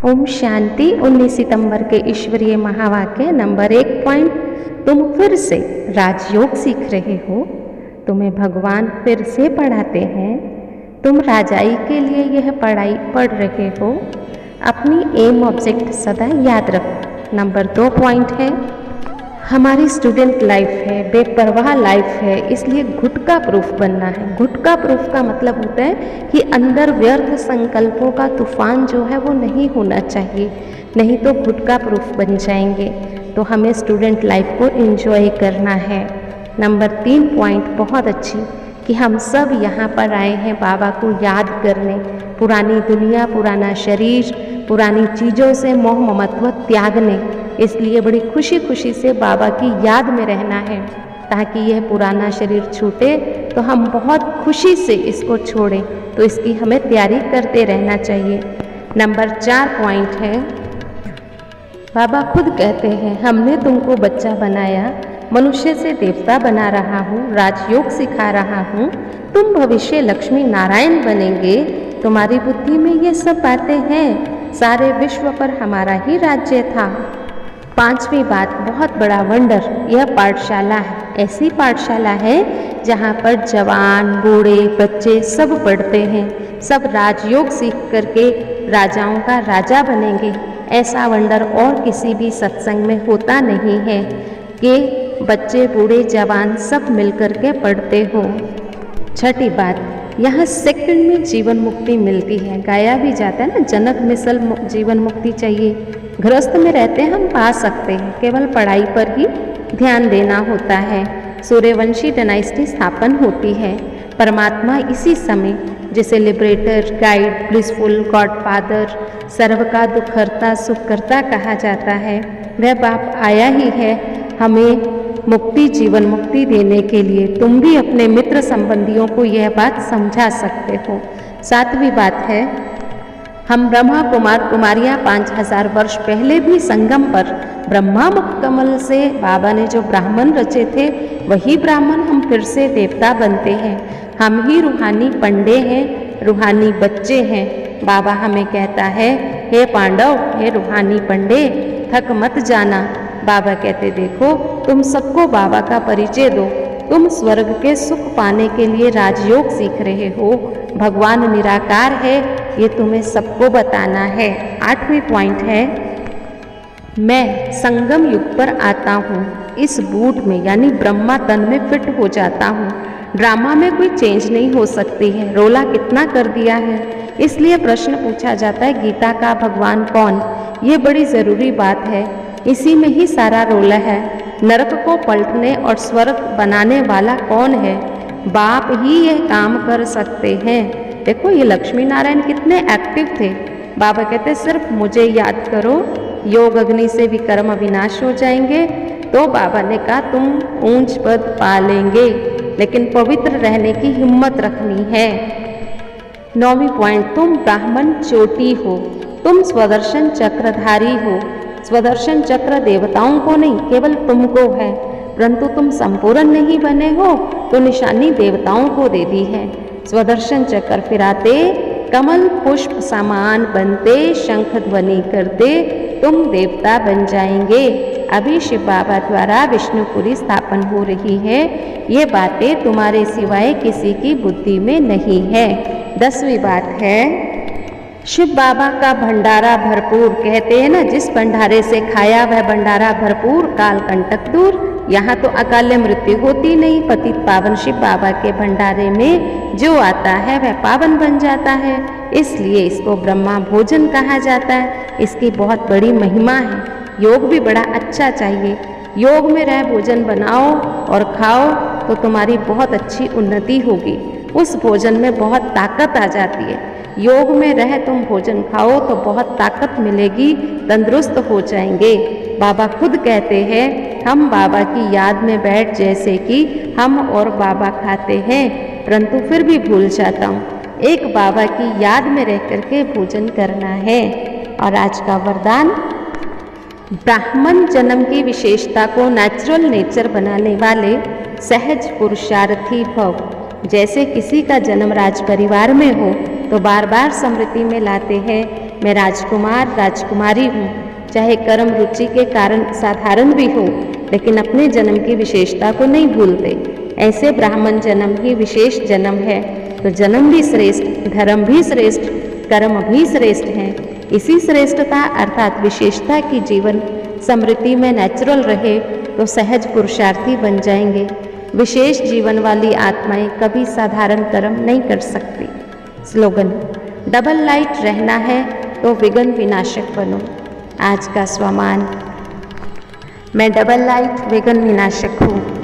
ओम शांति। 19 सितंबर के ईश्वरीय महावाक्य नंबर 1 पॉइंट। तुम फिर से राजयोग सीख रहे हो, तुम्हें भगवान फिर से पढ़ाते हैं, तुम राजाई के लिए यह पढ़ाई पढ़ रहे हो। अपनी एम ऑब्जेक्ट सदा याद रखो। नंबर 2 पॉइंट है, हमारी स्टूडेंट लाइफ है, बेपरवाह लाइफ है, इसलिए गुटका प्रूफ बनना है। गुटका प्रूफ का मतलब होता है कि अंदर व्यर्थ संकल्पों का तूफान जो है वो नहीं होना चाहिए, नहीं तो गुटका प्रूफ बन जाएंगे। तो हमें स्टूडेंट लाइफ को एंजॉय करना है। नंबर 3 पॉइंट बहुत अच्छी कि हम सब यहाँ पर आए हैं बाबा को याद करने, पुरानी दुनिया, पुराना शरीर, पुरानी चीज़ों से मोह ममत्व त्यागने। इसलिए बड़ी खुशी खुशी से बाबा की याद में रहना है, ताकि यह पुराना शरीर छूटे तो हम बहुत खुशी से इसको छोड़ें। तो इसकी हमें तैयारी करते रहना चाहिए। नंबर 4 पॉइंट है, बाबा खुद कहते हैं हमने तुमको बच्चा बनाया, मनुष्य से देवता बना रहा हूँ, राजयोग सिखा रहा हूँ, तुम भविष्य लक्ष्मी नारायण बनेंगे। तुम्हारी बुद्धि में ये सब बातें हैं, सारे विश्व पर हमारा ही राज्य था। 5वीं बात, बहुत बड़ा वंडर, यह पाठशाला है। ऐसी पाठशाला है जहाँ पर जवान बूढ़े बच्चे सब पढ़ते हैं, सब राजयोग सीख करके राजाओं का राजा बनेंगे। ऐसा वंडर और किसी भी सत्संग में होता नहीं है कि बच्चे बूढ़े जवान सब मिलकर के पढ़ते हो। 6ठी बात, यहाँ सेकंड में जीवन मुक्ति मिलती है। गाया भी जाता है ना, जनक मिसल जीवन मुक्ति चाहिए। गृहस्थ में रहते हैं हम पा सकते हैं, केवल पढ़ाई पर ही ध्यान देना होता है। सूर्यवंशी डायनेस्टी स्थापन होती है। परमात्मा इसी समय जिसे लिबरेटर, गाइड, ब्लिसफुल, गॉडफादर, सर्व का दुखहर्ता, सुखकर्ता कहा जाता है, वह बाप आया ही है हमें मुक्ति, जीवन मुक्ति देने के लिए। तुम भी अपने मित्र संबंधियों को यह बात समझा सकते हो। 7वीं बात है, हम ब्रह्मा कुमार कुमारियाँ 5000 वर्ष पहले भी संगम पर ब्रह्मा मुख कमल से बाबा ने जो ब्राह्मण रचे थे, वही ब्राह्मण हम फिर से देवता बनते हैं। हम ही रूहानी पंडे हैं, रूहानी बच्चे हैं। बाबा हमें कहता है, हे पांडव, हे रूहानी पंडे, थक मत जाना। बाबा कहते देखो, तुम सबको बाबा का परिचय दो। तुम स्वर्ग के सुख पाने के लिए राजयोग सीख रहे हो। भगवान निराकार है, ये तुम्हें सबको बताना है। 8वीं पॉइंट है, मैं संगम युग पर आता हूँ, इस बूट में यानी ब्रह्मा तन में फिट हो जाता हूँ। ड्रामा में कोई चेंज नहीं हो सकती है। रोला कितना कर दिया है, इसलिए प्रश्न पूछा जाता है गीता का भगवान कौन। ये बड़ी ज़रूरी बात है, इसी में ही सारा रोला है। नरक को पलटने और स्वर्ग बनाने वाला कौन है? बाप ही यह काम कर सकते हैं। देखो ये लक्ष्मी नारायण कितने एक्टिव थे। बाबा कहते सिर्फ मुझे याद करो, योग अग्नि से भी कर्म विनाश हो जाएंगे। तो बाबा ने कहा तुम ऊंच पद पा लेंगे, लेकिन पवित्र रहने की हिम्मत रखनी है। 9वीं पॉइंट, तुम ब्राह्मण चोटी हो, तुम स्वदर्शन चक्रधारी हो। स्वदर्शन चक्र देवताओं को नहीं, केवल तुमको है, परंतु तुम संपूर्ण नहीं बने हो तो निशानी देवताओं को दे दी है। स्वदर्शन चक्र फिराते, कमल पुष्प समान बनते, शंख ध्वनि करते, तुम देवता बन जाएंगे। अभी शिव बाबा द्वारा विष्णुपुरी स्थापन हो रही है। ये बातें तुम्हारे सिवाय किसी की बुद्धि में नहीं है। 10वीं बात है, शिव बाबा का भंडारा भरपूर। कहते हैं ना, जिस भंडारे से खाया वह भंडारा भरपूर, काल कंटक दूर। यहाँ तो अकाल मृत्यु होती नहीं। पतित पावन शिव बाबा के भंडारे में जो आता है वह पावन बन जाता है, इसलिए इसको ब्रह्मा भोजन कहा जाता है। इसकी बहुत बड़ी महिमा है। योग भी बड़ा अच्छा चाहिए। योग में रह भोजन बनाओ और खाओ तो तुम्हारी बहुत अच्छी उन्नति होगी। उस भोजन में बहुत ताकत आ जाती है। योग में रह तुम भोजन खाओ तो बहुत ताकत मिलेगी, तंदुरुस्त हो जाएंगे। बाबा खुद कहते हैं हम बाबा की याद में बैठ, जैसे कि हम और बाबा खाते हैं, परंतु फिर भी भूल जाता हूँ। एक बाबा की याद में रह करके भोजन करना है। और आज का वरदान, ब्राह्मण जन्म की विशेषता को नेचुरल नेचर बनाने वाले सहज पुरुषार्थी भव। जैसे किसी का जन्म राज परिवार में हो तो बार बार स्मृति में लाते हैं मैं राजकुमार राजकुमारी हूँ। चाहे कर्म रुचि के कारण साधारण भी हो, लेकिन अपने जन्म की विशेषता को नहीं भूलते। ऐसे ब्राह्मण जन्म ही विशेष जन्म है। तो जन्म भी श्रेष्ठ, धर्म भी श्रेष्ठ, कर्म भी श्रेष्ठ हैं। इसी श्रेष्ठता अर्थात विशेषता की जीवन समृद्धि में नेचुरल रहे तो सहज पुरुषार्थी बन जाएंगे। विशेष जीवन वाली आत्माएं कभी साधारण कर्म नहीं कर सकती। स्लोगन: डबल लाइट रहना है तो विघ्न विनाशक बनो। आज का स्वमान: मैं डबल लाइट विघ्न विनाशक हूँ।